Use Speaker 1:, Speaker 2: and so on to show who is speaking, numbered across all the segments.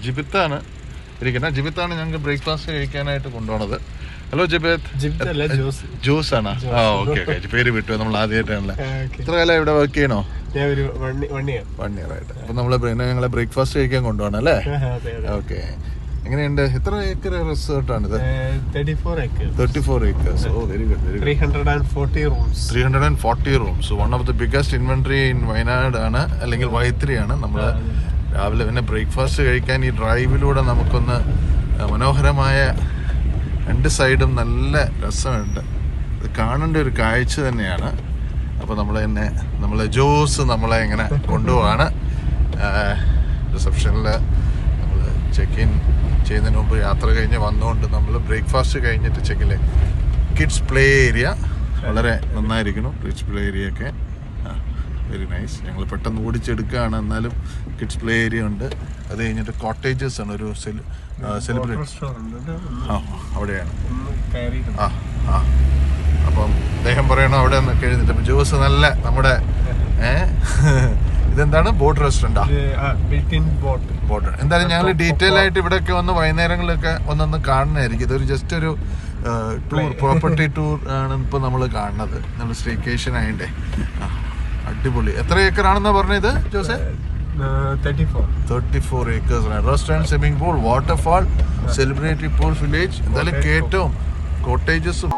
Speaker 1: ജിബിത്താണ് ഇരിക്കുന്നത്. ജിബിത്താണ് ഞങ്ങൾക്ക് ബ്രേക്ക്ഫാസ്റ്റ് കഴിക്കാനായിട്ട് കൊണ്ടുപോണത്. ഹലോ ജിബിത്ത്. ജ്യൂസ് ആണ്. ആ ഓക്കെ ഓക്കെ, പേര് വിട്ടു, നമ്മൾ ആദ്യമായിട്ടാണല്ലേ. എത്ര കാലം ഇവിടെ വർക്ക് ചെയ്യണോ?
Speaker 2: 1 year
Speaker 1: ആയിട്ട്. അപ്പൊ നമ്മള് ഞങ്ങളെ ബ്രേക്ക്ഫാസ്റ്റ് കഴിക്കാൻ കൊണ്ടുപോകണം അല്ലേ? ഓക്കെ. എങ്ങനെയുണ്ട്? എത്ര ഏക്കർ റിസോർട്ടാണിത്? 34 acres. Oh very good, very good. 340 rooms. One of the biggest inventory in Wayanad ആണ്, അല്ലെങ്കിൽ വൈത്തിരി ആണ്. നമ്മള് രാവിലെ പിന്നെ ബ്രേക്ക്ഫാസ്റ്റ് കഴിക്കാൻ ഈ ഡ്രൈവിലൂടെ നമുക്കൊന്ന് മനോഹരമായ രണ്ട് സൈഡും നല്ല രസമുണ്ട്. ഇത് കാണേണ്ട ഒരു കാഴ്ച തന്നെയാണ്. അപ്പോൾ നമ്മൾ ജോസ് നമ്മളെ ഇങ്ങനെ കൊണ്ടുപോവാണ്. റിസപ്ഷനിൽ നമ്മൾ ചെക്ക് ഇൻ ചെയ്യുന്നതിന് മുമ്പ് യാത്ര കഴിഞ്ഞ് വന്നുകൊണ്ട് നമ്മൾ ബ്രേക്ക്ഫാസ്റ്റ് കഴിഞ്ഞിട്ട് ചെക്കിലെ കിഡ്സ് പ്ലേ ഏരിയ വളരെ നന്നായിരിക്കണം. കിഡ്സ് പ്ലേ ഏരിയ ഒക്കെ വെരി നൈസ്. ഞങ്ങൾ പെട്ടെന്ന് ഓടിച്ചെടുക്കുകയാണ്, എന്നാലും കിഡ്സ് പ്ലേ ഏരിയ ഉണ്ട്. അത് കഴിഞ്ഞിട്ട് കോട്ടേജസ് ആണ്, ഒരു സെലിബ്രേറ്റ് അവിടെയാണ്. അപ്പം അദ്ദേഹം പറയണോ അവിടെ നിന്നൊക്കെ എഴുന്നിട്ട്. അപ്പം ജ്യൂസ് നല്ല നമ്മുടെ ഇതെന്താണ്, ബോട്ട് റെസ്റ്റോറൻറ്റാ? ബോട്ട്. എന്തായാലും ഞങ്ങൾ ഡീറ്റെയിൽ ആയിട്ട് ഇവിടെയൊക്കെ വന്ന് വൈകുന്നേരങ്ങളിലൊക്കെ ഒന്നൊന്ന് കാണുന്നതായിരിക്കും. ഇതൊരു ജസ്റ്റ് ഒരു ടൂർ, പ്രോപ്പർട്ടി ടൂർ ആണ് ഇപ്പോൾ നമ്മൾ കാണുന്നത്. നമ്മൾ സ്റ്റേക്കേഷൻ ആയിട്ടേ. അടിപൊളി. എത്ര ഏക്കർ ആണെന്നാ പറഞ്ഞത് ജോസേ? 34 acres. Restaurant, swimming pool, waterfall, celebrity pool village, എന്തായാലും കേറ്റവും കോട്ടേജസും.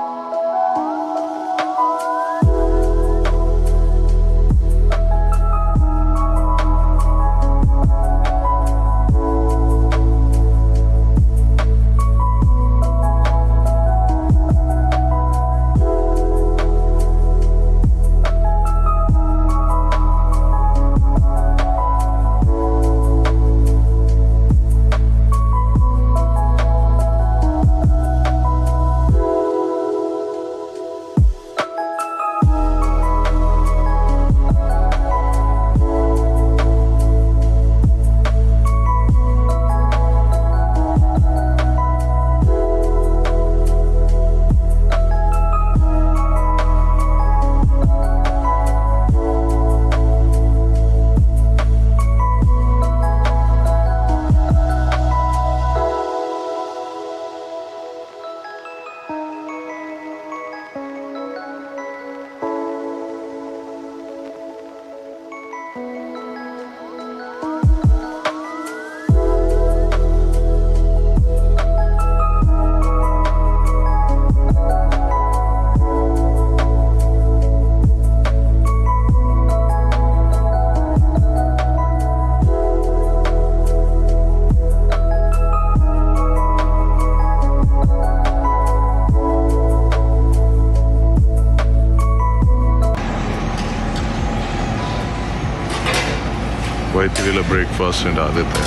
Speaker 1: വൈത്തിരിയിലെ ബ്രേക്ക്ഫാസ്റ്റിൻ്റെ ആദ്യത്തെ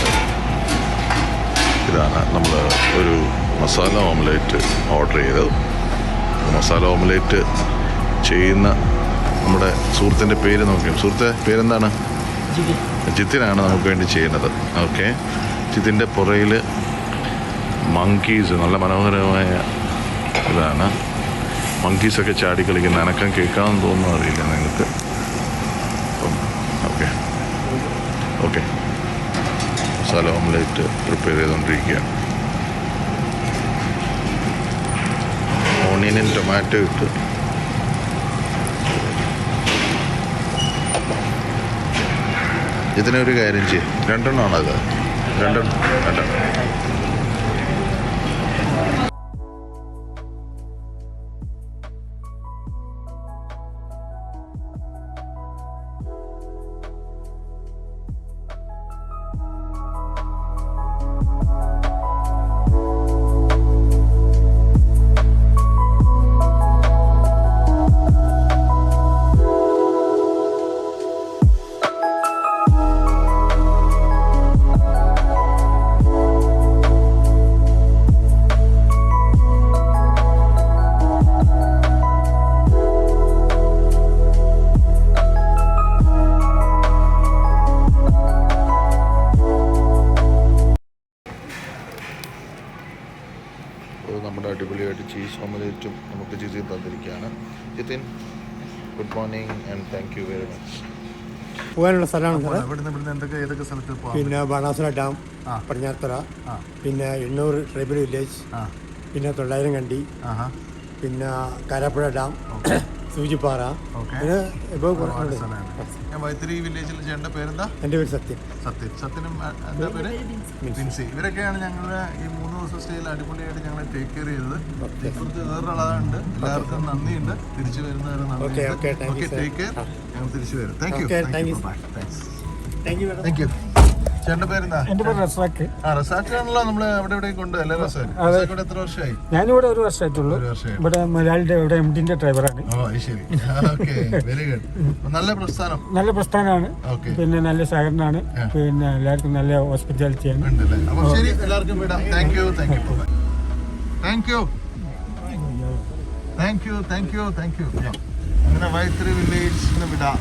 Speaker 1: ഇതാണ്. നമ്മൾ ഒരു മസാല ഓംലേറ്റ് ഓർഡർ ചെയ്തത്. മസാല ഓംലേറ്റ് ചെയ്യുന്ന നമ്മുടെ സുഹൃത്തിൻ്റെ പേര് നോക്കിയും. സുഹൃത്തെ പേരെന്താണ്? ജിത്തിനാണ് നമുക്ക് വേണ്ടി ചെയ്യുന്നത്. ഓക്കെ. ജിത്തിൻ്റെ പുറയിൽ മങ്കീസ്, നല്ല മനോഹരമായ ഇതാണ്. മങ്കീസൊക്കെ ചാടി കളിക്കുന്ന അനക്കം കേൾക്കാമെന്ന് തോന്നുന്നു, അറിയില്ല നിങ്ങൾക്ക്. അപ്പം okay okay. Masala omelette prepare ചെയ്തുകൊണ്ടിരിക്കുകയാണ്. ഓണിയനും ടൊമാറ്റോ ഇട്ട് ഇതിനൊരു കാര്യം ചെയ്യും. 2 എണ്ണമാണോ അത്? 2 എണ്ണം. നമ്മുടെ അടിപൊളിയായിട്ട് ചീസ് ഓംലേറ്റും നമുക്ക് ജിതിൻ തന്നിരിക്കുകയാണ്. Jithin, good morning and thank you very much.
Speaker 3: പോകാനുള്ള സ്ഥലമാണ് സാറേ.
Speaker 1: ഇവിടുന്ന് ഏതൊക്കെ സ്ഥലത്ത് പോകാം?
Speaker 3: പിന്നെ ബാണാസുര ഡാം, പടിഞ്ഞാത്തറ, പിന്നെ 800 ട്രൈബൽ വില്ലേജ്, പിന്നെ 900 കണ്ടി, പിന്നെ കാരാപ്പുഴ ഡാം, സൂചിപ്പാറ.
Speaker 1: വൈത്തിരി വില്ലേജിൽ ചേട്ടൻ്റെ പേരെന്താ?
Speaker 3: എൻ്റെ പേര് സത്യൻ.
Speaker 1: സത്യനും എന്താ പേര്? ബിൻസി. ഇവരൊക്കെയാണ് ഞങ്ങളുടെ ഈ 3 ദിവസം സ്റ്റേയിൽ അടിപൊളിയായിട്ട് ഞങ്ങളെ ടേക്ക് കെയർ ചെയ്തത്. ഇപ്പുറത്ത് വേറൊരാളുണ്ട്. എല്ലാവർക്കും നന്ദിയുണ്ട്. തിരിച്ചു വരുന്നവരെ നന്ദി. Take care. ഞങ്ങൾ തിരിച്ചു വരും. Thank you. Thank you. ചേട്ടൻ്റെ പേരെന്താ?
Speaker 4: എന്റെ പേര് റസാഖ്.
Speaker 1: റസാഖാണല്ലോ നമ്മള് അവിടെ കൊണ്ടുവല്ലേ? റസാഖ് എത്ര വർഷമായി?
Speaker 4: ഞാനിവിടെ 1 വർഷമായിട്ടുള്ളൂ. ഇവിടെ മലയാളിയുടെ ഇവിടെ എംഡിന്റെ ഡ്രൈവറാണ്.
Speaker 1: ഓ ശരി. Okay, very good. നല്ല
Speaker 4: പ്രസ്ഥാനമാണ്. പിന്നെ നല്ല സഹകരണമാണ്. പിന്നെ എല്ലാവർക്കും നല്ല ഹോസ്പിറ്റാലിറ്റിയാണ്.
Speaker 1: അപ്പോൾ ശരി, എല്ലാവർക്കും വിടാം. Thank you. അങ്ങനെ വൈത്തിരി വില്ലേജിന് വിടാം.